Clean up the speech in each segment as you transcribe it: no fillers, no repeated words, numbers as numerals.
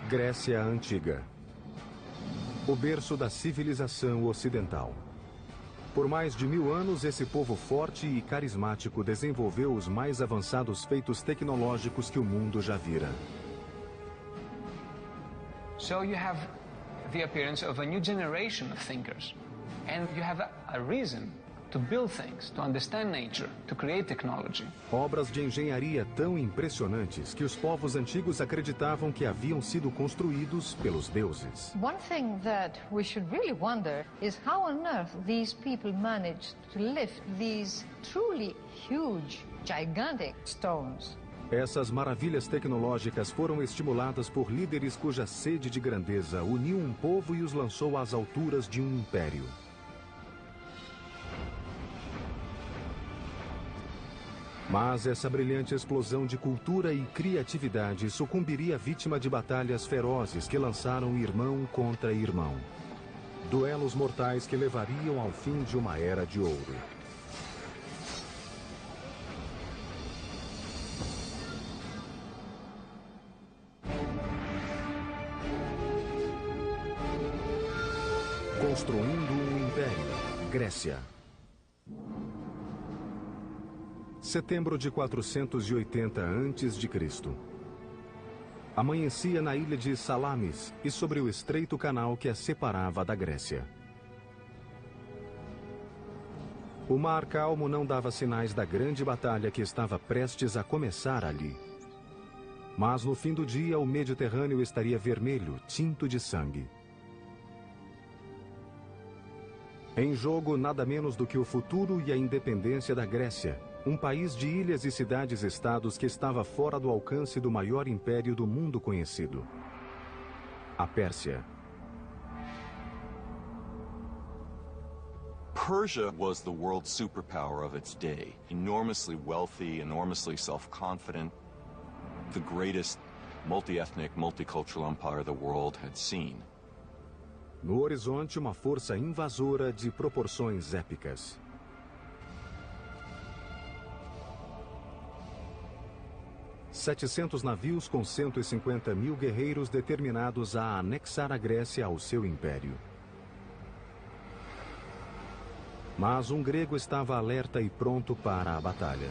Grécia Antiga. O berço da civilização ocidental. Por mais de 1000 anos, esse povo forte e carismático desenvolveu os mais avançados feitos tecnológicos que o mundo já vira. So you have the appearance of a new generation of thinkers, and you have a reason to build things, to understand nature, to create technology. Obras de engenharia tão impressionantes que os povos antigos acreditavam que haviam sido construídos pelos deuses. One thing that we should really wonder is how on earth these people managed to lift these truly huge, gigantic stones. Essas maravilhas tecnológicas foram estimuladas por líderes cuja sede de grandeza uniu um povo e os lançou às alturas de um império. Mas essa brilhante explosão de cultura e criatividade sucumbiria vítima de batalhas ferozes que lançaram irmão contra irmão. Duelos mortais que levariam ao fim de uma era de ouro. Construindo um Império, Grécia. Setembro de 480 a.C. Amanhecia na ilha de Salamis e sobre o estreito canal que a separava da Grécia. O mar calmo não dava sinais da grande batalha que estava prestes a começar ali. Mas no fim do dia o Mediterrâneo estaria vermelho, tinto de sangue. Em jogo, nada menos do que o futuro e a independência da Grécia, um país de ilhas e cidades-estados que estava fora do alcance do maior império do mundo conhecido, a Pérsia. Persia was the world superpower of its day. Enormously wealthy, enormously self-confident, the greatest multi-ethnic, multicultural empire the world had seen. No horizonte, uma força invasora de proporções épicas. ...700 navios com 150 mil guerreiros determinados a anexar a Grécia ao seu império. Mas um grego estava alerta e pronto para a batalha.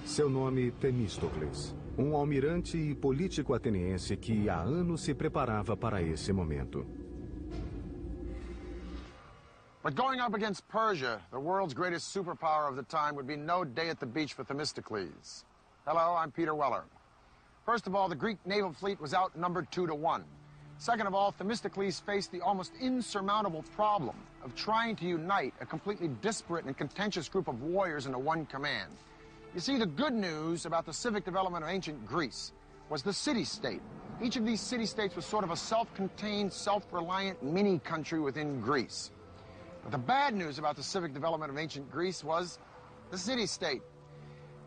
Seu nome, Temístocles, um almirante e político ateniense que há anos se preparava para esse momento. But going up against Persia, the world's greatest superpower of the time, would be no day at the beach for Themistocles. Hello, I'm Peter Weller. First of all, the Greek naval fleet was outnumbered 2-1. Second of all, Themistocles faced the almost insurmountable problem of trying to unite a completely disparate and contentious group of warriors into one command. You see, the good news about the civic development of ancient Greece was the city-state. Each of these city-states was sort of a self-contained, self-reliant mini-country within Greece. But the bad news about the civic development of ancient Greece was the city-state.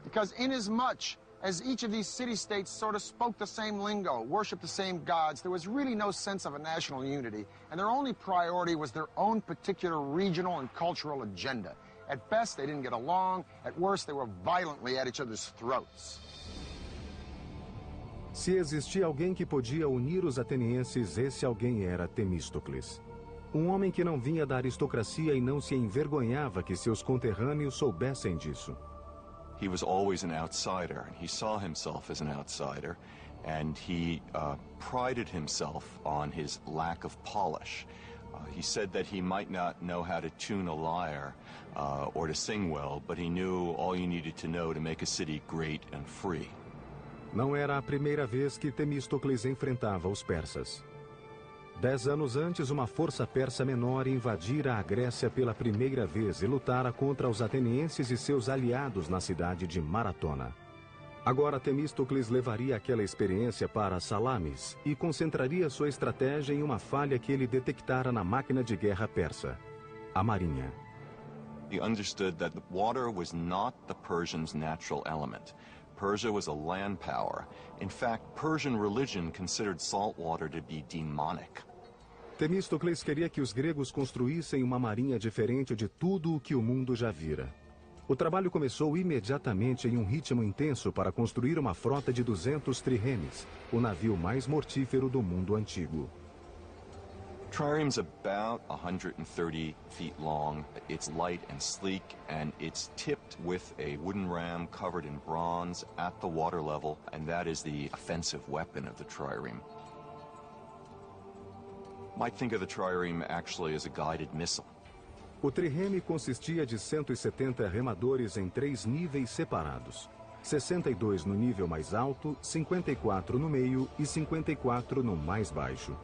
Because inasmuch as each of these city-states sort of spoke the same lingo, worshipped the same gods, there was really no sense of a national unity, and their only priority was their own particular regional and cultural agenda. At best, they didn't get along. At worst, they were violently at each other's throats. Se existia alguém que podia unir os atenienses, esse alguém era Temístocles. Um homem que não vinha da aristocracia e não se envergonhava que seus conterrâneos soubessem disso. He was always an outsider, and he saw himself as an outsider, and he prided himself on his lack of polish. He said that he might not know how to tune a lyre or to sing well, but he knew all you needed to know to make a city great and free. Não era a primeira vez que Temístocles enfrentava os persas. 10 anos antes, uma força persa menor invadira a Grécia pela primeira vez e lutara contra os atenienses e seus aliados na cidade de Maratona. Agora Temístocles levaria aquela experiência para Salamis e concentraria sua estratégia em uma falha que ele detectara na máquina de guerra persa, a marinha. He understood that the water was not the Persians' natural element. Persia was a land power. In fact, Persian religion considered salt water to be demonic. Temístocles queria que os gregos construíssem uma marinha diferente de tudo o que o mundo já vira. O trabalho começou imediatamente em um ritmo intenso para construir uma frota de 200 triremes, o navio mais mortífero do mundo antigo. Trireme's about 130 feet long. It's light and sleek, and it's tipped with a wooden ram covered in bronze at the water level, and that is the offensive weapon of the trireme. Might think of the trireme actually as a guided missile. O trireme consistia de 170 remadores em 3 níveis separados. 62 no nível mais alto, 54 no meio e 54 no mais baixo.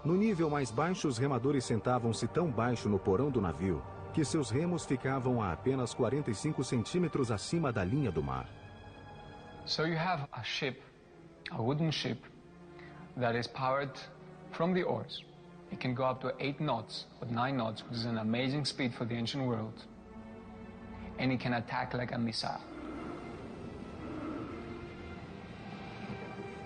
No nível mais baixo, os remadores sentavam-se tão baixo no porão do navio que seus remos ficavam a apenas 45 centímetros acima da linha do mar. So you have a ship, a wooden ship, that is powered from the oars. It can go up to 8 knots, or 9 knots, which is an amazing speed for the ancient world. And it can attack like a missile.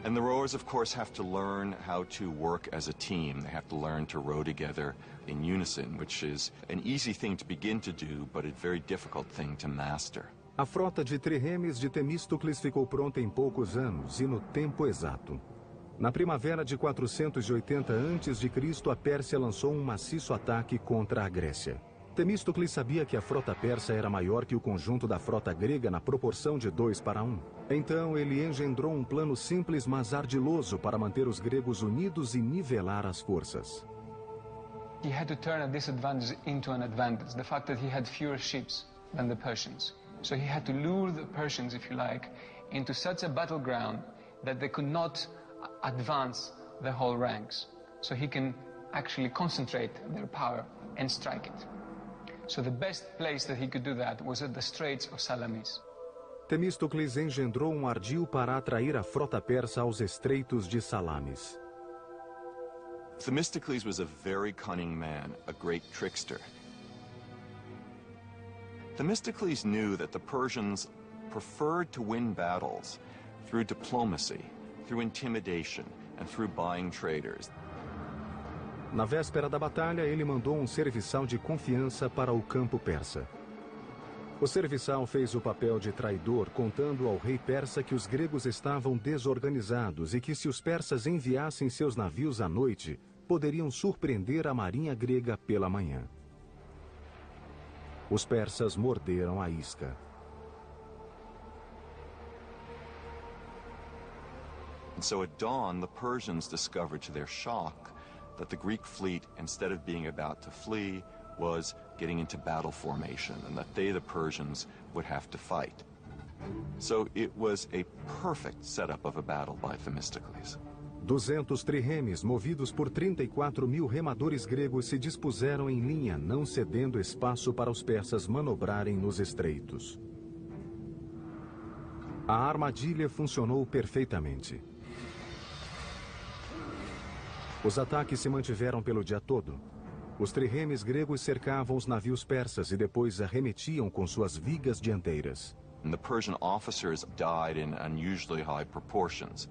And the rowers, of course, have to learn how to work as a team. They have to learn to row together in unison, which is an easy thing to begin to do, but a very difficult thing to master. A frota de triremes de Temístocles ficou pronta em poucos anos e no tempo exato. Na primavera de 480 a.C., a Pérsia lançou um maciço ataque contra a Grécia. Temístocles sabia que a frota persa era maior que o conjunto da frota grega na proporção de 2:1. Então ele engendrou um plano simples, mas ardiloso para manter os gregos unidos e nivelar as forças. He had to turn a disadvantage into an advantage, the fact that he had fewer ships than the Persians. So he had to lure the Persians, if you like, into such a battleground that they could not advance the whole ranks. So he can actually concentrate their power and strike it. So the best place that he could do that was at the Straits of Salamis. Temístocles engendrou um ardil para atrair a frota persa aos estreitos de Salamis. Themistocles was a very cunning man, a great trickster. Themistocles knew that the Persians preferred to win battles through diplomacy, through intimidation, and through buying traders. Na véspera da batalha, ele mandou um serviçal de confiança para o campo persa. O serviçal fez o papel de traidor, contando ao rei persa que os gregos estavam desorganizados e que se os persas enviassem seus navios à noite, poderiam surpreender a marinha grega pela manhã. Os persas morderam a isca. And so at dawn, the Persians discovered to their shock that the Greek fleet, instead of being about to flee, was getting into battle formation, and that they, the Persians, would have to fight. So it was a perfect setup of a battle by Themistocles. 200 triremes, movidos por 34.000 remadores gregos, se dispuseram em linha, não cedendo espaço para os persas manobrarem nos estreitos. A armadilha funcionou perfeitamente. Os ataques se mantiveram pelo dia todo. Os triremes gregos cercavam os navios persas e depois arremetiam com suas vigas dianteiras. And the Persian officers died in unusually high proportions.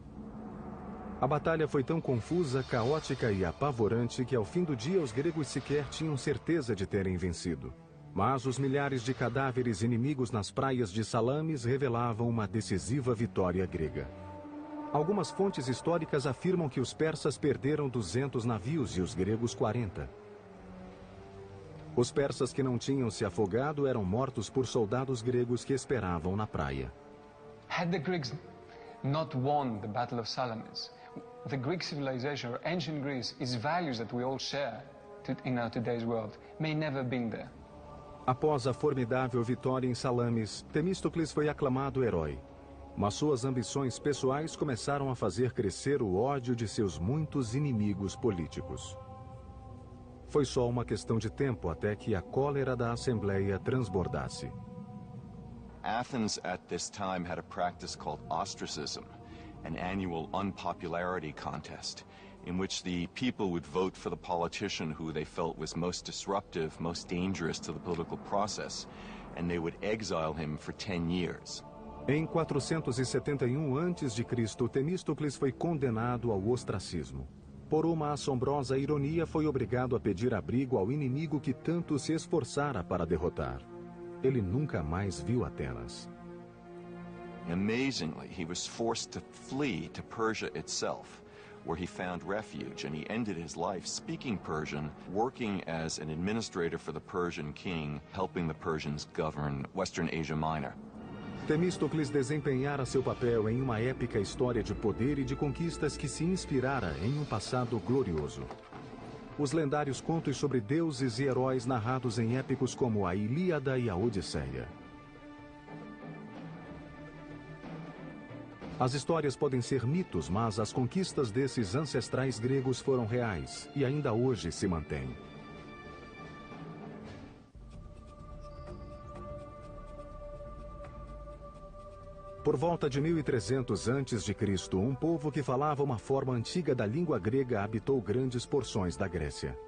A batalha foi tão confusa, caótica e apavorante que ao fim do dia os gregos sequer tinham certeza de terem vencido. Mas os milhares de cadáveres inimigos nas praias de Salamis revelavam uma decisiva vitória grega. Algumas fontes históricas afirmam que os persas perderam 200 navios e os gregos 40. Os persas que não tinham se afogado eram mortos por soldados gregos que esperavam na praia. Had the Greeks not won the Battle of Salamis, the Greek civilization, or ancient Greece, its values that we all share in our today's world, may never have been there. Após a formidável vitória em Salamis, Temístocles foi aclamado herói. Mas suas ambições pessoais começaram a fazer crescer o ódio de seus muitos inimigos políticos. Foi só uma questão de tempo até que a cólera da Assembleia transbordasse. Athens at this time had a practice called ostracism, an annual unpopularity contest, in which the people would vote for the politician who they felt was most disruptive, most dangerous to the political process, and they would exile him for 10 years. Em 471 a.C., Temístocles foi condenado ao ostracismo. Por uma assombrosa ironia, foi obrigado a pedir abrigo ao inimigo que tanto se esforçara para derrotar. ele nunca mais viu Atenas. Amazingly, he was forced to flee to Persia itself, where he found refuge, and he ended his life speaking Persian, working as an administrator for the Persian king, helping the Persians govern Western Asia Minor. Temístocles desempenhara seu papel em uma épica história de poder e de conquistas que se inspirara em um passado glorioso. Os lendários contos sobre deuses e heróis narrados em épicos como a Ilíada e a Odisseia. As histórias podem ser mitos, mas as conquistas desses ancestrais gregos foram reais e ainda hoje se mantêm. Por volta de 1300 a.C., um povo que falava uma forma antiga da língua grega habitou grandes porções da Grécia.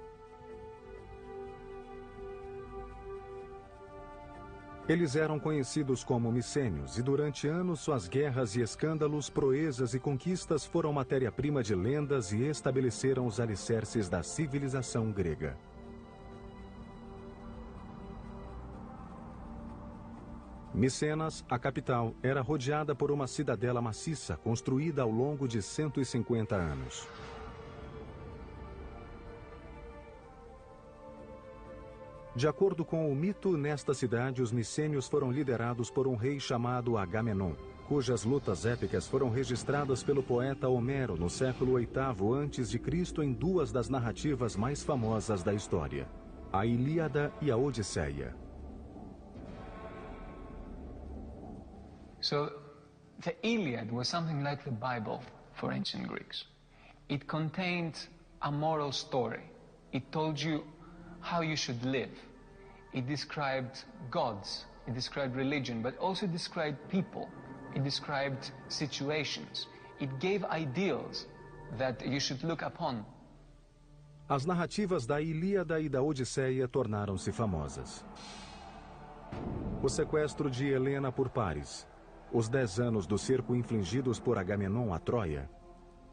Eles eram conhecidos como micênios e durante anos suas guerras e escândalos, proezas e conquistas foram matéria-prima de lendas e estabeleceram os alicerces da civilização grega. Micenas, a capital, era rodeada por uma cidadela maciça construída ao longo de 150 anos. De acordo com o mito, nesta cidade os micênios foram liderados por um rei chamado Agamenon, cujas lutas épicas foram registradas pelo poeta Homero no século VIII a.C. em duas das narrativas mais famosas da história, a Ilíada e a Odisseia. So, the Iliad was something like the Bible for ancient Greeks. It contained a moral story. It told you how you should live. It described gods, it described religion, but also described people. It described situations. It gave ideals that you should look upon. As narrativas da Ilíada e da Odisseia tornaram-se famosas. O sequestro de Helena por Paris, os 10 anos do cerco infligidos por Agamenon a Troia,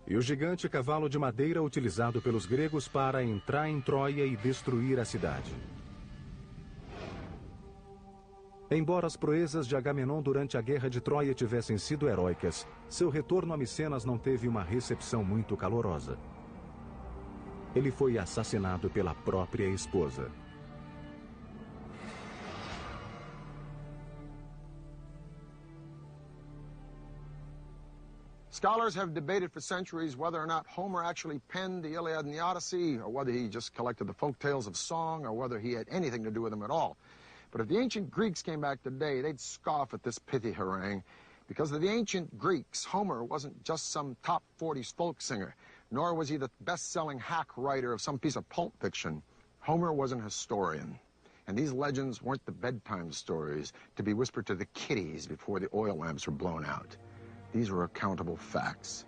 e o gigante cavalo de madeira utilizado pelos gregos para entrar em Troia e destruir a cidade. Embora as proezas de Agamenon durante a Guerra de Troia tivessem sido heróicas, seu retorno a Micenas não teve uma recepção muito calorosa. Ele foi assassinado pela própria esposa. Scholars have debated for centuries whether or not Homer actually penned the Iliad and the Odyssey, or whether he just collected the folk tales of song, or whether he had anything to do with them at all. But if the ancient Greeks came back today, they'd scoff at this pithy harangue, because to the ancient Greeks, Homer wasn't just some top 40s folk singer, nor was he the best-selling hack writer of some piece of pulp fiction. Homer was an historian. And these legends weren't the bedtime stories to be whispered to the kiddies before the oil lamps were blown out. These were accountable facts.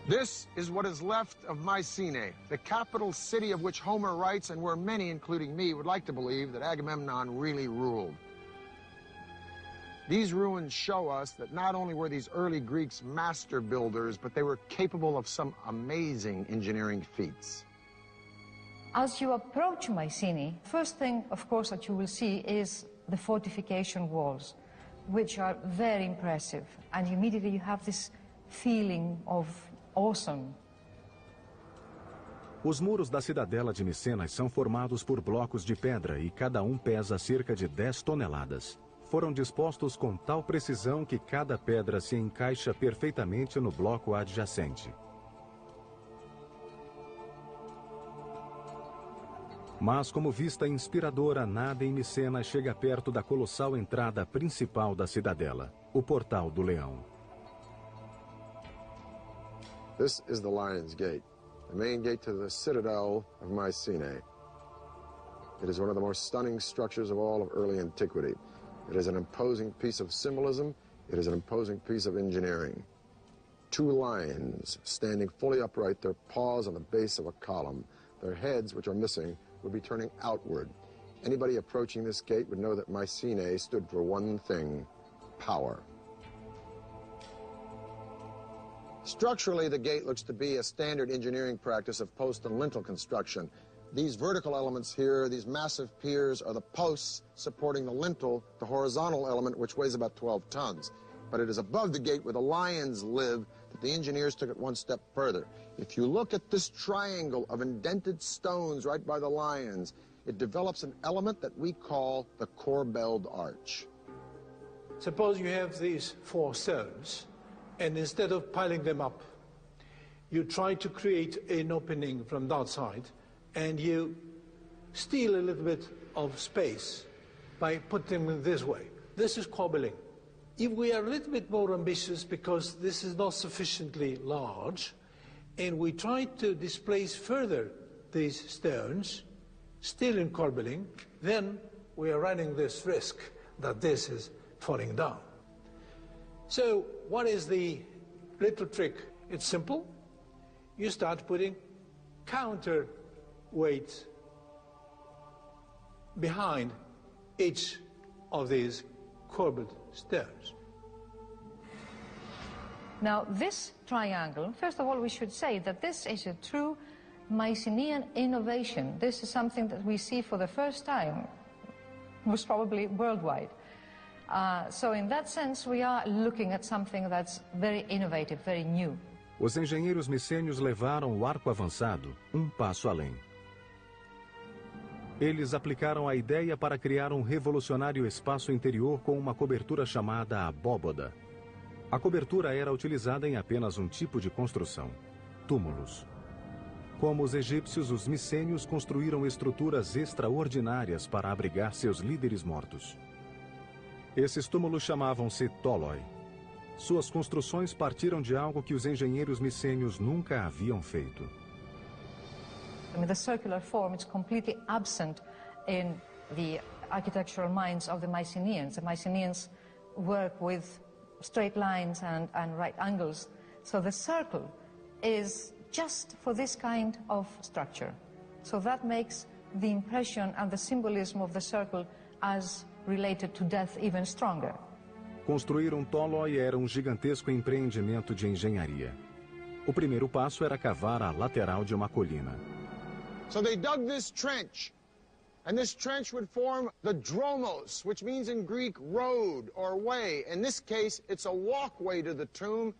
This is what is left of Mycenae, the capital city of which Homer writes, and where many, including me, would like to believe that Agamemnon really ruled. These ruins show us that not only were these early Greeks master builders, but they were capable of some amazing engineering feats. As you approach Mycenae, first thing, of course, that you will see is the fortification walls, which are very impressive. And immediately you have this feeling of awesome. Os muros da cidadela de Micenas são formados por blocos de pedra e cada um pesa cerca de 10 toneladas. Foram dispostos com tal precisão que cada pedra se encaixa perfeitamente no bloco adjacente. Mas, como vista inspiradora, nada em Micenas chega perto da colossal entrada principal da cidadela, o Portal do Leão. This is the Lion's Gate, the main gate to the citadel of Mycenae. It is one of the most stunning structures of all of early antiquity. It is an imposing piece of symbolism. It is an imposing piece of engineering. 2 lions standing fully upright, their paws on the base of a column. Their heads, which are missing, would be turning outward. Anybody approaching this gate would know that Mycenae stood for one thing: power. Structurally, the gate looks to be a standard engineering practice of post and lintel construction. These vertical elements here, these massive piers, are the posts supporting the lintel, the horizontal element, which weighs about 12 tons. But it is above the gate where the lions live that the engineers took it one step further. If you look at this triangle of indented stones right by the lions, it develops an element that we call the corbelled arch. Suppose you have these 4 stones, and instead of piling them up, you try to create an opening from that side, and you steal a little bit of space by putting them this way. This is cobbling. If we are a little bit more ambitious, because this is not sufficiently large, and we try to displace further these stones, still in cobbling, then we are running this risk that this is falling down. So what is the little trick? It's simple. You start putting counterweights behind each of these corbelled stones. Now, this triangle, first of all, we should say that this is a true Mycenaean innovation. This is something that we see for the first time, most probably worldwide. So in that sense, we are looking at something that's very innovative, very new. Os engenheiros micênios levaram o arco avançado passo além. Eles aplicaram a ideia para criar um revolucionário espaço interior com uma cobertura chamada abóboda. A cobertura era utilizada em apenas um tipo de construção: túmulos. Como os egípcios, os micênios construíram estruturas extraordinárias para abrigar seus líderes mortos. Esses túmulos chamavam-se tóloi. Suas construções partiram de algo que os engenheiros micênios nunca haviam feito. I mean, the circular form is completely absent in the architectural minds of the Mycenaeans. The Mycenaeans work with straight lines and right angles. So the circle is just for this kind of structure. So that makes the impression and the symbolism of the circle as related to death even stronger. Construir tóloi era gigantesco empreendimento de engenharia. O primeiro passo era cavar a lateral de uma colina. So they dug this trench, and this trench would form the dromos, which means in Greek road or way. In this case, it's a walkway to the tomb,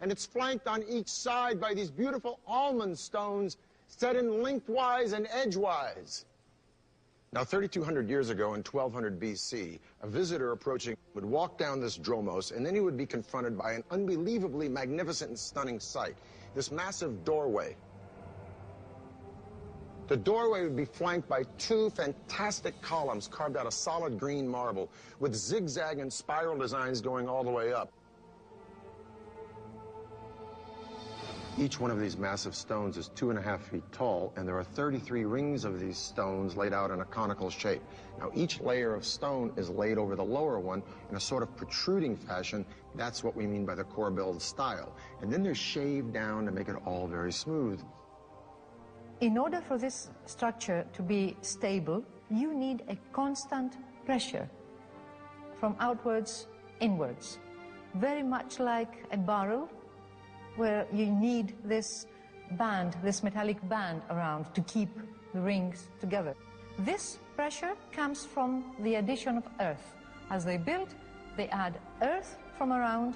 and it's flanked on each side by these beautiful almond stones set in lengthwise and edgewise. Now, 3,200 years ago in 1200 BC, a visitor approaching would walk down this dromos, and then he would be confronted by an unbelievably magnificent and stunning sight, this massive doorway. The doorway would be flanked by 2 fantastic columns carved out of solid green marble with zigzag and spiral designs going all the way up. Each one of these massive stones is 2.5 feet tall, and there are 33 rings of these stones laid out in a conical shape. Now, each layer of stone is laid over the lower one in a sort of protruding fashion. That's what we mean by the corbelled style. And then they're shaved down to make it all very smooth. In order for this structure to be stable, you need a constant pressure from outwards inwards, very much like a barrel where you need this band, this metallic band around to keep the rings together. This pressure comes from the addition of earth. As they build, they add earth from around,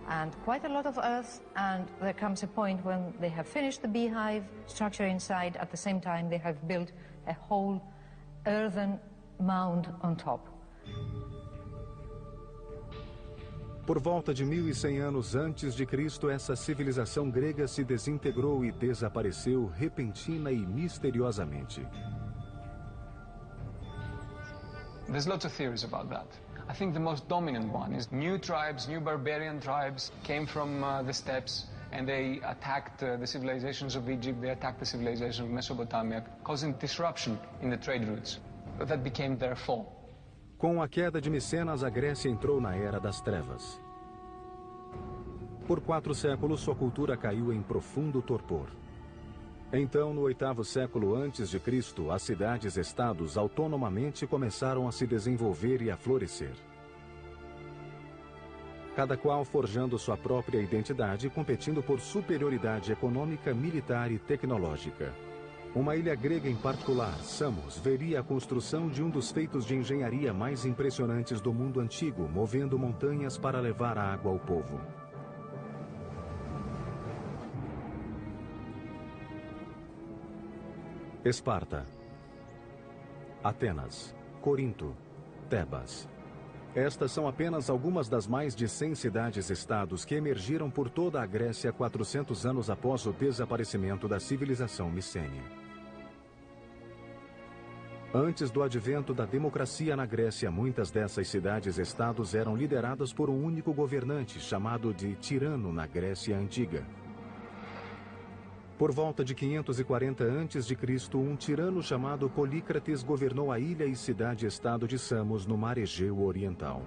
and quite a lot of earth, and there comes a point when they have finished the beehive structure inside. At the same time, they have built a whole earthen mound on top. Por volta de 1100 anos antes de Cristo, essa civilização grega se desintegrou e desapareceu repentina e misteriosamente. There's lots of theories about that. I think the most dominant one is new tribes, new barbarian tribes came from the steppes, and they attacked the civilizations of Egypt, they attacked the civilization of Mesopotamia, causing disruption in the trade routes. That became their fall. Com a queda de Micenas, a Grécia entrou na Era das Trevas. Por 4 séculos, sua cultura caiu em profundo torpor. Então, no 8º século antes de Cristo, as cidades-estados autonomamente começaram a se desenvolver e a florescer. cada qual forjando sua própria identidade e competindo por superioridade econômica, militar e tecnológica. Uma ilha grega em particular, Samos, veria a construção de um dos feitos de engenharia mais impressionantes do mundo antigo, movendo montanhas para levar água ao povo. Esparta, Atenas, Corinto, Tebas. Estas são apenas algumas das mais de 100 cidades-estados que emergiram por toda a Grécia 400 anos após o desaparecimento da civilização micênia. Antes do advento da democracia na Grécia, muitas dessas cidades-estados eram lideradas por um único governante, chamado de tirano na Grécia Antiga. Por volta de 540 a.C., um tirano chamado Polícrates governou a ilha e cidade-estado de Samos, no mar Egeu Oriental.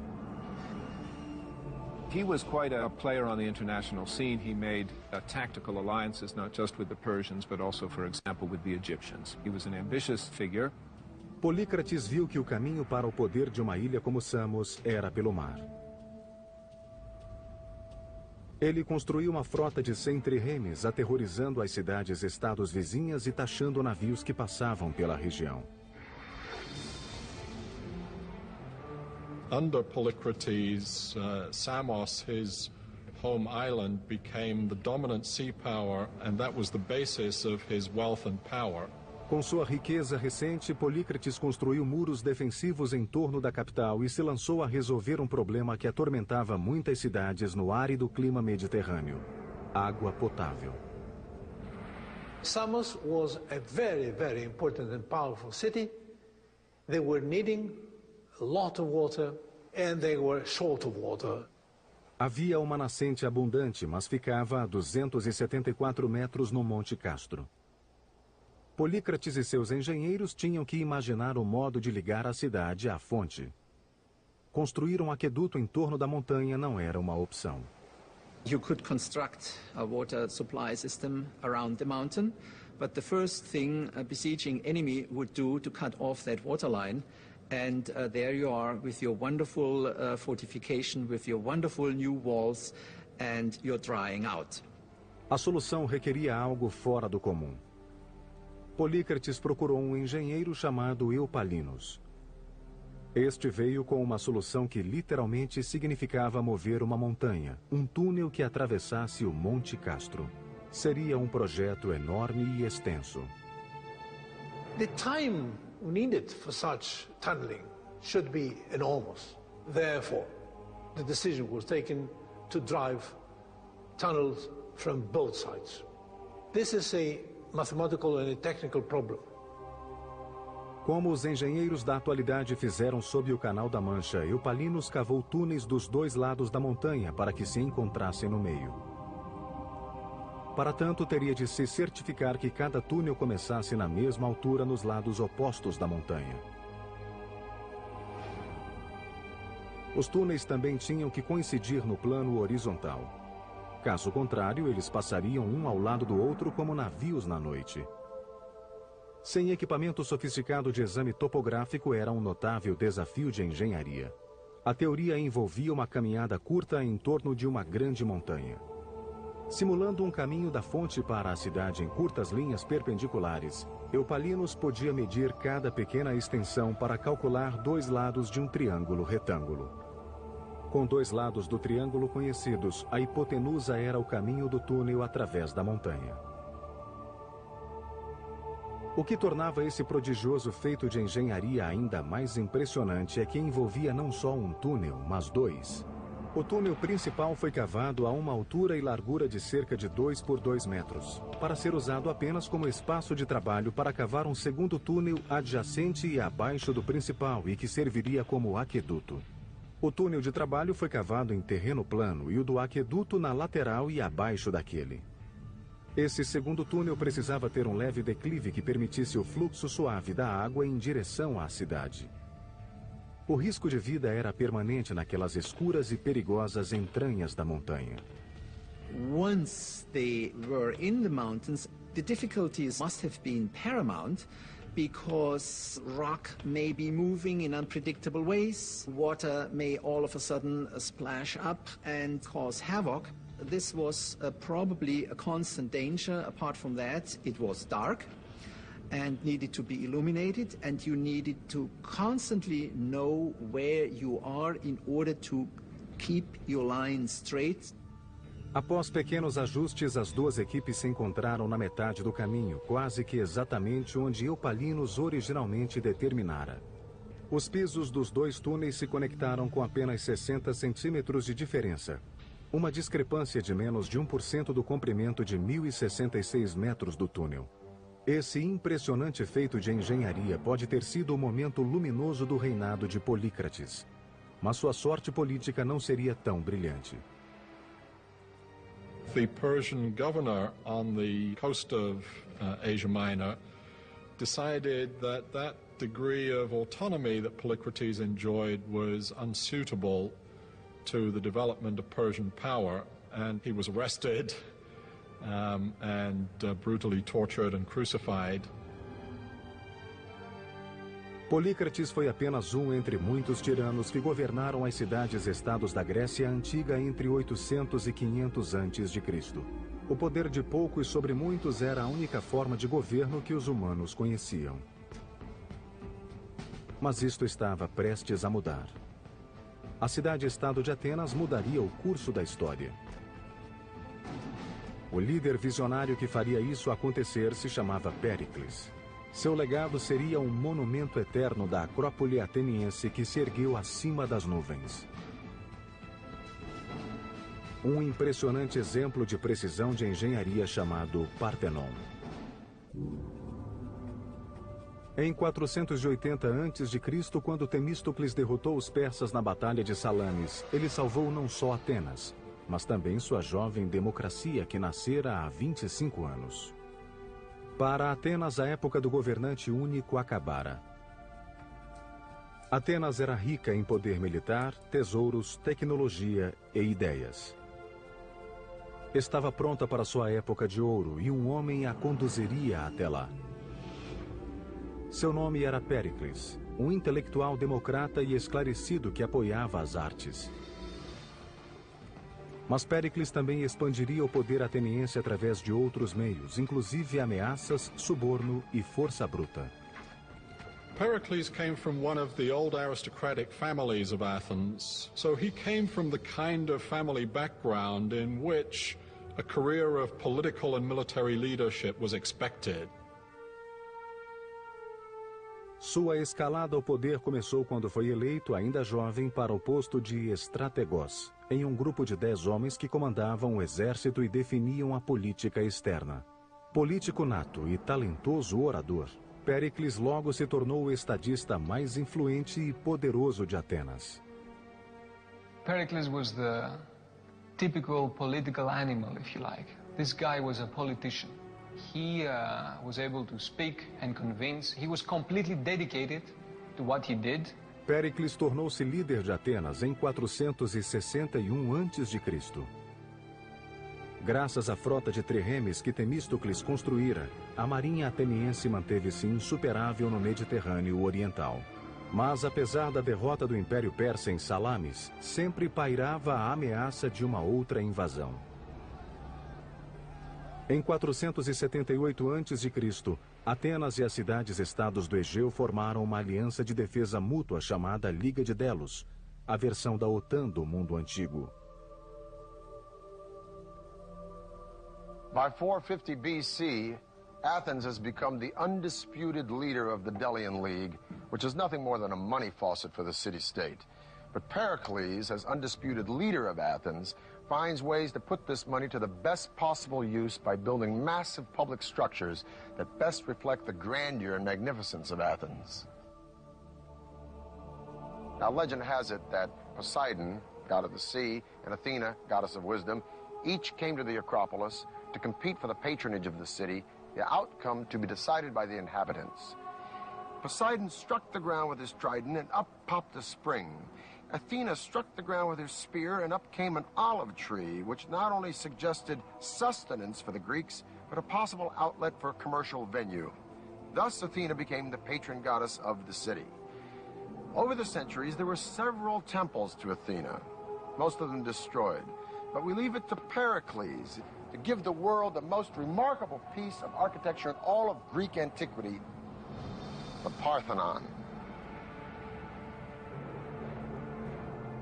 He was quite a player on the international scene. He made tactical alliances, not just with the Persians, but also, for example, with the Egyptians. He was an ambitious figure. Polícrates viu que o caminho para o poder de uma ilha como Samos era pelo mar. Ele construiu uma frota de 100 triremes, aterrorizando as cidades-estados vizinhas e taxando navios que passavam pela região. Under Polycrates, Samos, his home island, became the dominant sea power, and that was the basis of his wealth and power. Com sua riqueza recente, Polícrates construiu muros defensivos em torno da capital e se lançou a resolver um problema que atormentava muitas cidades no árido clima mediterrâneo: água potável. Samos was a very, very important and powerful city. They were needing a lot of water and they were short of water. Havia uma nascente abundante, mas ficava a 274 metros no Monte Castro. Polícrates e seus engenheiros tinham que imaginar o modo de ligar a cidade à fonte. Construir um aqueduto em torno da montanha não era uma opção. You could construct a water supply system around the mountain, but the first thing a besieging enemy would do to cut off that water line, and there you are with your wonderful fortification, with your wonderful new walls, and you're drying out. A solução requeria algo fora do comum. Polícrates procurou um engenheiro chamado Eupalinos. Este veio com uma solução que literalmente significava mover uma montanha, um túnel que atravessasse o Monte Castro. Seria um projeto enorme e extenso. The time needed for such tunneling should be enormous. Therefore, the decision was taken to drive tunnels from both sides. This is a mathematical and a technical problem. Como os engenheiros da atualidade fizeram sob o Canal da Mancha, Eupalinos cavou túneis dos dois lados da montanha para que se encontrassem no meio. Para tanto, teria de se certificar que cada túnel começasse na mesma altura nos lados opostos da montanha. Os túneis também tinham que coincidir no plano horizontal. Caso contrário, eles passariam um ao lado do outro como navios na noite. Sem equipamento sofisticado de exame topográfico, era um notável desafio de engenharia. A teoria envolvia uma caminhada curta em torno de uma grande montanha. Simulando um caminho da fonte para a cidade em curtas linhas perpendiculares, Eupalinos podia medir cada pequena extensão para calcular dois lados de um triângulo retângulo. Com dois lados do triângulo conhecidos, a hipotenusa era o caminho do túnel através da montanha. O que tornava esse prodigioso feito de engenharia ainda mais impressionante é que envolvia não só um túnel, mas dois. O túnel principal foi cavado a uma altura e largura de cerca de 2 por 2 metros, para ser usado apenas como espaço de trabalho para cavar um segundo túnel adjacente e abaixo do principal e que serviria como aqueduto. O túnel de trabalho foi cavado em terreno plano e o do aqueduto na lateral e abaixo daquele. Esse segundo túnel precisava ter um leve declive que permitisse o fluxo suave da água em direção à cidade. O risco de vida era permanente naquelas escuras e perigosas entranhas da montanha. Once they were in the mountains, the difficulties must have been paramount because rock may be moving in unpredictable ways. Water may all of a sudden splash up and cause havoc. This was probably a constant danger. Apart from that, it was dark and needed to be illuminated, and you needed to constantly know where you are in order to keep your line straight. Após pequenos ajustes, as duas equipes se encontraram na metade do caminho, quase que exatamente onde Eupalinos originalmente determinara. Os pisos dos dois túneis se conectaram com apenas 60 centímetros de diferença. Uma discrepância de menos de 1% do comprimento de 1.066 metros do túnel. Esse impressionante feito de engenharia pode ter sido o momento luminoso do reinado de Polícrates. Mas sua sorte política não seria tão brilhante. The Persian governor on the coast of Asia Minor decided that that degree of autonomy that Polycrates enjoyed was unsuitable to the development of Persian power, and he was arrested and brutally tortured and crucified. Polícrates foi apenas um entre muitos tiranos que governaram as cidades-estados da Grécia Antiga entre 800 e 500 a.C. O poder de poucos sobre muitos era a única forma de governo que os humanos conheciam. Mas isto estava prestes a mudar. A cidade-estado de Atenas mudaria o curso da história. O líder visionário que faria isso acontecer se chamava Péricles. Seu legado seria um monumento eterno da Acrópole ateniense que se ergueu acima das nuvens. Um impressionante exemplo de precisão de engenharia chamado Partenon. Em 480 a.C., quando Temístocles derrotou os persas na Batalha de Salamis, ele salvou não só Atenas, mas também sua jovem democracia que nascera há 25 anos. Para Atenas, a época do governante único acabara. Atenas era rica em poder militar, tesouros, tecnologia e ideias. Estava pronta para sua época de ouro e um homem a conduziria até lá. Seu nome era Péricles, um intelectual democrata e esclarecido que apoiava as artes. Mas Péricles também expandiria o poder ateniense através de outros meios, inclusive ameaças, suborno e força bruta. Pericles came from one of the old aristocratic families of Athens, so he came from the kind of family background in which a career of political and military leadership was expected. Sua escalada ao poder começou quando foi eleito, ainda jovem, para o posto de estrategos, em um grupo de 10 homens que comandavam o exército e definiam a política externa. Político nato e talentoso orador, Péricles logo se tornou o estadista mais influente e poderoso de Atenas. Pericles was the typical political animal, if you like. This guy was a politician. He was able to speak and convince. He was completely dedicated to what he did. Péricles tornou-se líder de Atenas em 461 a.C. Graças à frota de triremes que Temístocles construíra, a marinha ateniense manteve-se insuperável no Mediterrâneo Oriental. Mas, apesar da derrota do Império Persa em Salamis, sempre pairava a ameaça de uma outra invasão. Em 478 a.C., Atenas e as cidades-estados do Egeu formaram uma aliança de defesa mútua chamada Liga de Delos, a versão da OTAN do mundo antigo. By 450 BC, Athens has become the undisputed leader of the Delian League, which is nothing more than a money faucet for the city-state. But Pericles, as undisputed leader of Athens, finds ways to put this money to the best possible use by building massive public structures that best reflect the grandeur and magnificence of Athens. Now, legend has it that Poseidon, god of the sea, and Athena, goddess of wisdom, each came to the Acropolis to compete for the patronage of the city, the outcome to be decided by the inhabitants. Poseidon struck the ground with his trident, and up popped a spring. Athena struck the ground with her spear, and up came an olive tree, which not only suggested sustenance for the Greeks, but a possible outlet for a commercial venue. Thus, Athena became the patron goddess of the city. Over the centuries, there were several temples to Athena, most of them destroyed. But we leave it to Pericles to give the world the most remarkable piece of architecture in all of Greek antiquity, the Parthenon.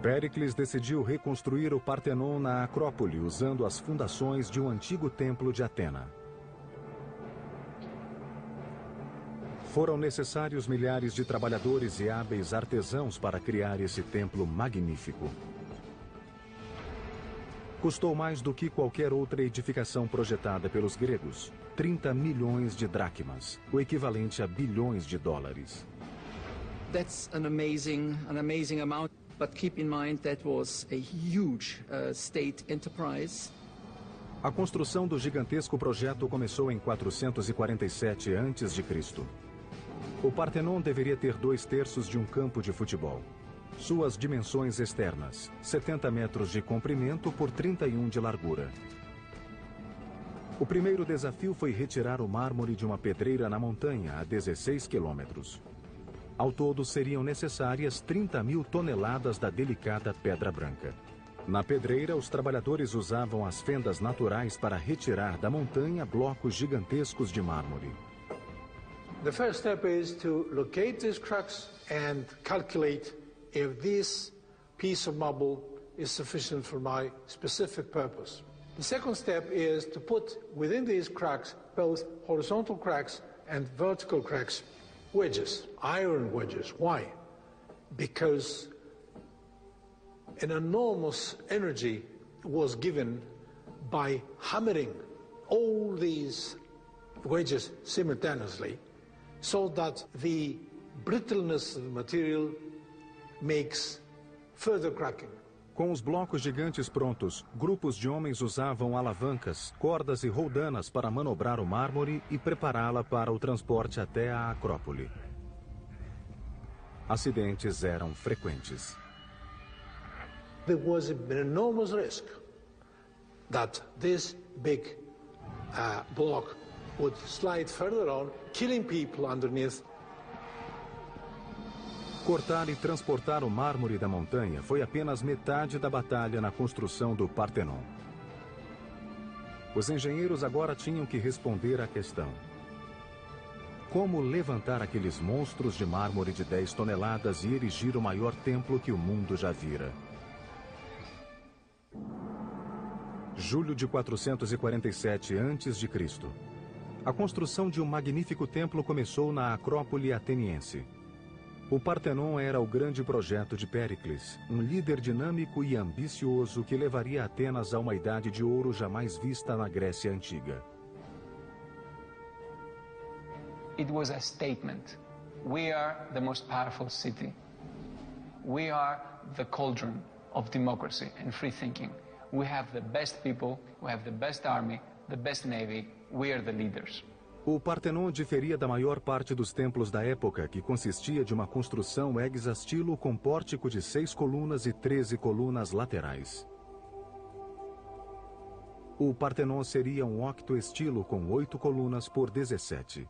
Péricles decidiu reconstruir o Partenon na Acrópole, usando as fundações de um antigo templo de Atena. Foram necessários milhares de trabalhadores e hábeis artesãos para criar esse templo magnífico. Custou mais do que qualquer outra edificação projetada pelos gregos, 30 milhões de dracmas, o equivalente a bilhões de dólares. That's an amazing amount, but keep in mind that was a huge state enterprise. A construção do gigantesco projeto começou em 447 a.C. O Partenon deveria ter 2/3 de um campo de futebol. Suas dimensões externas, 70 metros de comprimento por 31 de largura. O primeiro desafio foi retirar o mármore de uma pedreira na montanha, a 16 quilômetros. Ao todo, seriam necessárias 30.000 toneladas da delicada pedra branca. Na pedreira, os trabalhadores usavam as fendas naturais para retirar da montanha blocos gigantescos de mármore. The first step is to locate these cracks and calculate if this piece of marble is sufficient for my specific purpose. The second step is to put within these cracks both horizontal cracks and vertical cracks, wedges, iron wedges. Why? Because an enormous energy was given by hammering all these wedges simultaneously, so that the brittleness of the material makes further cracking. Com os blocos gigantes prontos, grupos de homens usavam alavancas, cordas e roldanas para manobrar o mármore e prepará-la para o transporte até a Acrópole. Acidentes eram frequentes. There was an enormous risk that this big block would slide further on, killing people underneath. Cortar e transportar o mármore da montanha foi apenas metade da batalha na construção do Partenon. Os engenheiros agora tinham que responder à questão: como levantar aqueles monstros de mármore de 10 toneladas e erigir o maior templo que o mundo já vira? Julho de 447 a.C. A construção de um magnífico templo começou na Acrópole ateniense. O Partenon era o grande projeto de Péricles, um líder dinâmico e ambicioso que levaria Atenas a uma idade de ouro jamais vista na Grécia Antiga. It was a statement. We are the most powerful city. We are the cauldron of democracy and free thinking. We have the best people, we have the best army, the best navy, we are the leaders. O Partenon diferia da maior parte dos templos da época, que consistia de uma construção hexastilo com pórtico de 6 colunas e 13 colunas laterais. O Partenon seria um octoestilo com 8 colunas por 17.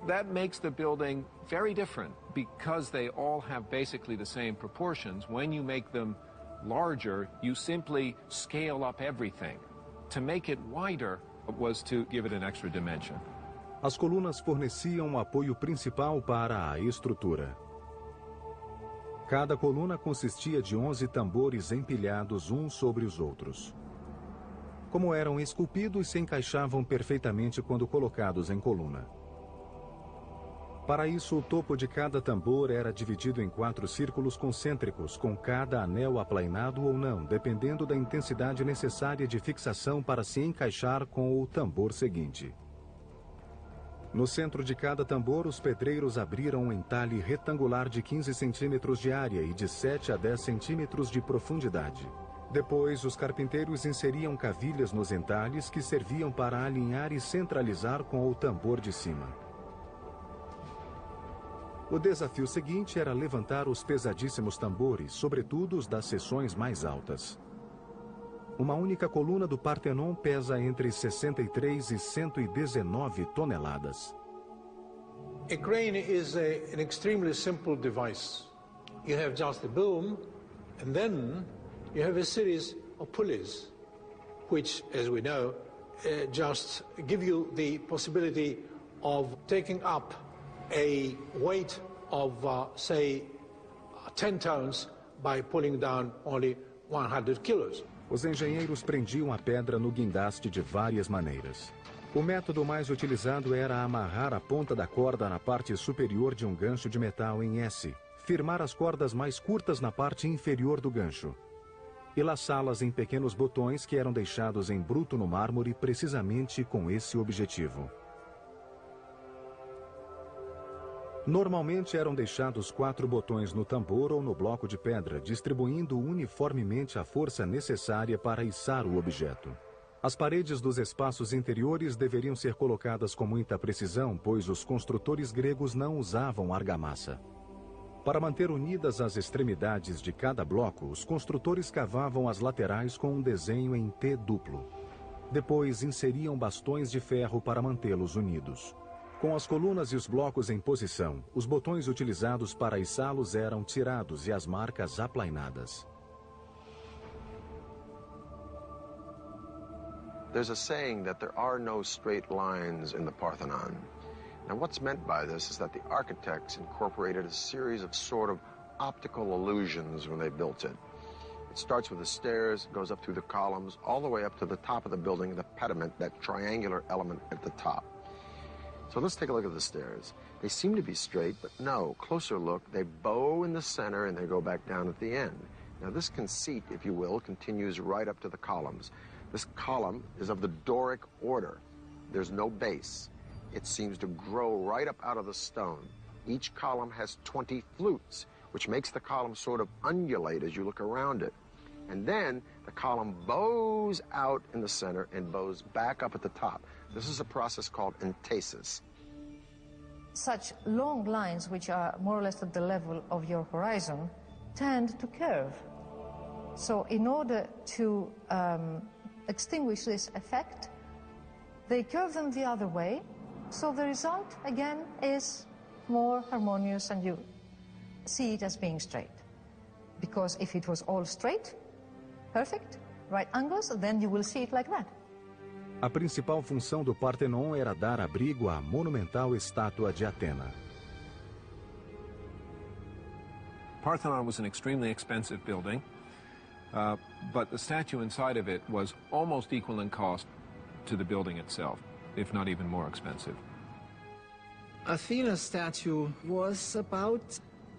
That makes the building very different because they all have basically the same proportions. When you make them larger, you simply scale up everything. To make it wider was to give it an extra dimension. As colunas forneciam o apoio principal para a estrutura. Cada coluna consistia de 11 tambores empilhados uns sobre os outros. Como eram esculpidos, se encaixavam perfeitamente quando colocados em coluna. Para isso, o topo de cada tambor era dividido em 4 círculos concêntricos, com cada anel aplainado ou não, dependendo da intensidade necessária de fixação para se encaixar com o tambor seguinte. No centro de cada tambor, os pedreiros abriram um entalhe retangular de 15 centímetros de área e de 7 a 10 centímetros de profundidade. Depois, os carpinteiros inseriam cavilhas nos entalhes que serviam para alinhar e centralizar com o tambor de cima. O desafio seguinte era levantar os pesadíssimos tambores, sobretudo os das seções mais altas. Uma única coluna do Partenon pesa entre 63 e 119 toneladas. A crane is an extremely simple device. You have just a boom, and then you have a series of pulleys, which, as we know, just give you the possibility of taking up a weight of, say, 10 tons by pulling down only 100 kilos. Os engenheiros prendiam a pedra no guindaste de várias maneiras. O método mais utilizado era amarrar a ponta da corda na parte superior de um gancho de metal em S, firmar as cordas mais curtas na parte inferior do gancho e laçá-las em pequenos botões que eram deixados em bruto no mármore precisamente com esse objetivo. Normalmente eram deixados 4 botões no tambor ou no bloco de pedra, distribuindo uniformemente a força necessária para içar o objeto. As paredes dos espaços interiores deveriam ser colocadas com muita precisão, pois os construtores gregos não usavam argamassa. Para manter unidas as extremidades de cada bloco, os construtores cavavam as laterais com um desenho em T duplo. Depois inseriam bastões de ferro para mantê-los unidos. Com as colunas e os blocos em posição, os botões utilizados para içá-los eram tirados e as marcas aplainadas. There's a saying that there are no straight lines in the Parthenon. Now, what's meant by this is that the architects incorporated a series of sort of optical illusions when they built it. It starts with the stairs, goes up through the columns, all the way up to the top of the building, the pediment, that triangular element at the top. So let's take a look at the stairs. They seem to be straight, but no, closer look, they bow in the center and they go back down at the end. Now this conceit, if you will, continues right up to the columns. This column is of the Doric order. There's no base. It seems to grow right up out of the stone. Each column has 20 flutes, which makes the column sort of undulate as you look around it. And then the column bows out in the center and bows back up at the top. This is a process called entasis. Such long lines, which are more or less at the level of your horizon, tend to curve. So in order to extinguish this effect, they curve them the other way. So the result, again, is more harmonious and you see it as being straight. Because if it was all straight, perfect, right angles, then you will see it like that. A principal função do Partenon era dar abrigo à monumental estátua de Atena. Parthenon was an extremely expensive building, but the statue inside of it was almost equal in cost to the building itself, if not even more expensive. Athena's statue was about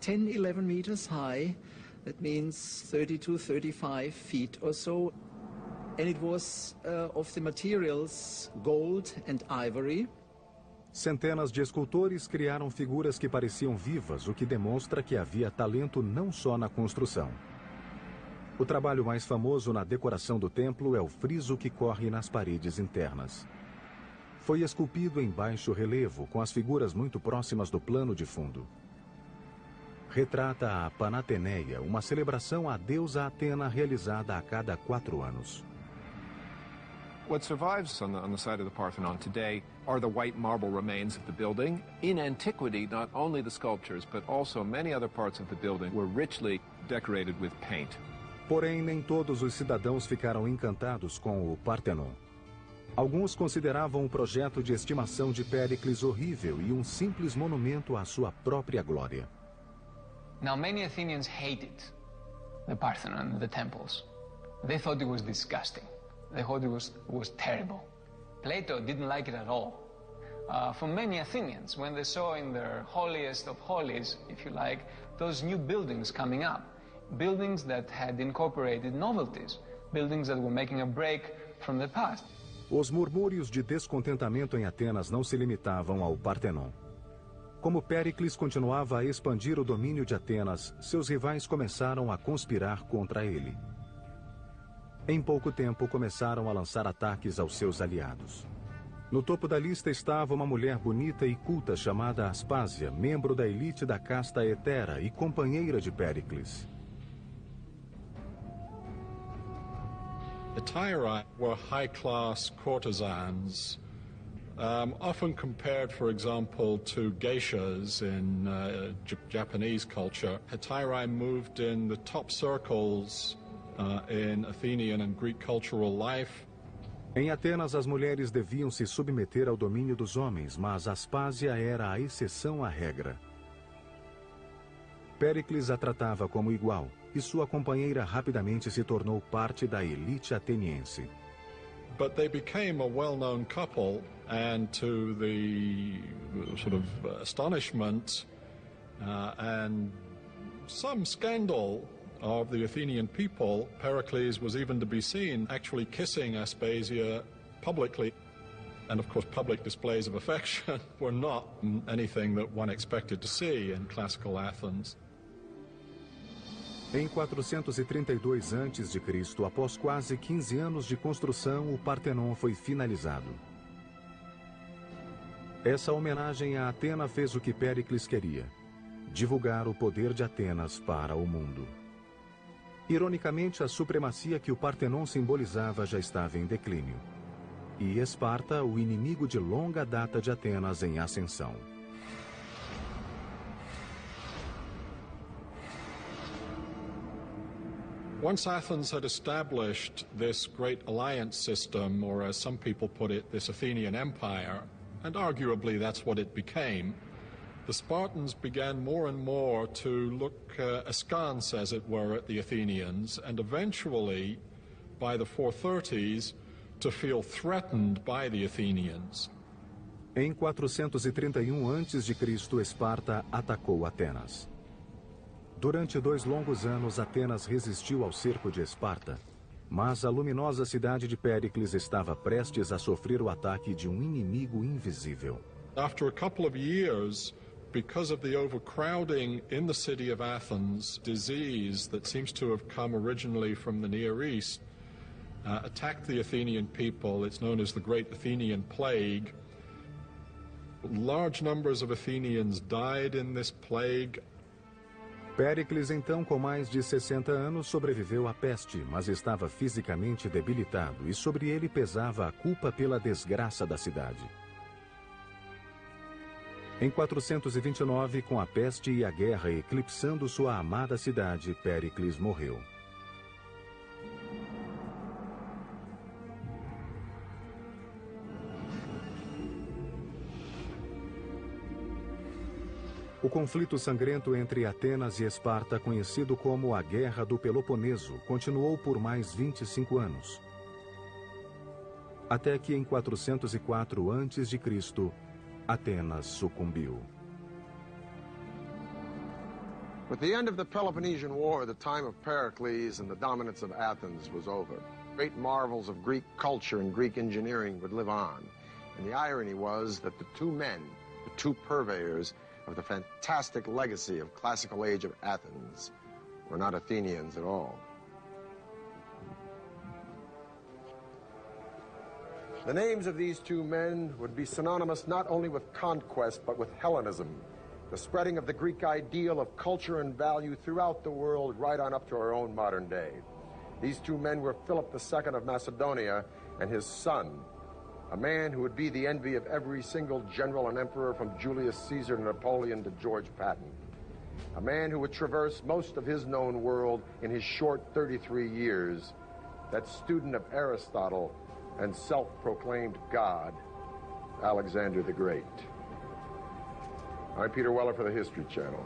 10, 11 meters high. That means 32, 35 feet or so. And it was of the materials gold and ivory. Centenas de escultores criaram figuras que pareciam vivas, o que demonstra que havia talento não só na construção. O trabalho mais famoso na decoração do templo é o friso que corre nas paredes internas. Foi esculpido em baixo relevo, com as figuras muito próximas do plano de fundo. Retrata a Panateneia, uma celebração à deusa Atena realizada a cada 4 anos. What survives on the site of the Parthenon today are the white marble remains of the building. In antiquity, not only the sculptures, but also many other parts of the building were richly decorated with paint. Porém, nem todos os cidadãos ficaram encantados com o Partenon. Alguns consideravam um projeto de estimação de Péricles horrível e um simples monumento à sua própria glória. Now, many Athenians hated the Parthenon, the temples. They thought it was disgusting. They thought it was terrible. Plato didn't like it at all. For many Athenians, when they saw in their holiest of holies, if you like, those new buildings coming up, buildings that had incorporated novelties, buildings that were making a break from the past. Os murmúrios de descontentamento em Atenas não se limitavam ao Partenon. Como Péricles continuava a expandir o domínio de Atenas, seus rivais começaram a conspirar contra ele. Em pouco tempo, começaram a lançar ataques aos seus aliados. No topo da lista estava uma mulher bonita e culta chamada Aspásia, membro da elite da casta hetera e companheira de Péricles. Hetairai were high-class courtesans, often compared, for example, to geishas in Japanese culture. Hetairai moved in the top circles in Athenian and Greek cultural life. Em Atenas, as mulheres deviam se submeter ao domínio dos homens, mas Aspásia era a exceção à regra. Péricles a tratava como igual, e sua companheira rapidamente se tornou parte da elite ateniense. But they became a well-known couple, and to the sort of astonishment and some scandal of the Athenian people, Pericles was even to be seen actually kissing Aspasia publicly. And of course, public displays of affection were not anything that one expected to see in classical Athens. Em 432 a.C., após quase 15 anos de construção, o Partenon foi finalizado. Essa homenagem a Atena fez o que Péricles queria: divulgar o poder de Atenas para o mundo. Ironicamente, a supremacia que o Partenon simbolizava já estava em declínio. E Esparta, o inimigo de longa data de Atenas, em ascensão. Once Athens had established this great alliance system, or as some people put it, this Athenian empire, and arguably that's what it became, the Spartans began more and more to look askance, as it were, at the Athenians, and eventually, by the 430s, to feel threatened by the Athenians. Em 431 a.C., Esparta atacou Atenas. Durante 2 longos anos, Atenas resistiu ao cerco de Esparta, mas a luminosa cidade de Péricles estava prestes a sofrer o ataque de um inimigo invisível. After a couple of years, because of the overcrowding in the city of Athens, disease that seems to have come originally from the Near East attacked the Athenian people. It's known as the Great Athenian Plague. Large numbers of Athenians died in this plague. Péricles, então, com mais de 60 anos, sobreviveu à peste, mas estava fisicamente debilitado e sobre ele pesava a culpa pela desgraça da cidade. Em 429, com a peste e a guerra eclipsando sua amada cidade, Péricles morreu. O conflito sangrento entre Atenas e Esparta, conhecido como a Guerra do Peloponeso, continuou por mais 25 anos. Até que em 404 a.C., Atenas sucumbiu. With the end of the Peloponnesian War, the time of Pericles and the dominance of Athens was over. Great marvels of Greek culture and Greek engineering would live on. And the irony was that the two men, the two purveyors of the fantastic legacy of classical age of Athens, were not Athenians at all. The names of these two men would be synonymous not only with conquest, but with Hellenism, the spreading of the Greek ideal of culture and value throughout the world, right on up to our own modern day. These two men were Philip II of Macedonia and his son, a man who would be the envy of every single general and emperor from Julius Caesar to Napoleon to George Patton. A man who would traverse most of his known world in his short 33 years, that student of Aristotle and self-proclaimed God, Alexander the Great. I'm Peter Weller for the History Channel.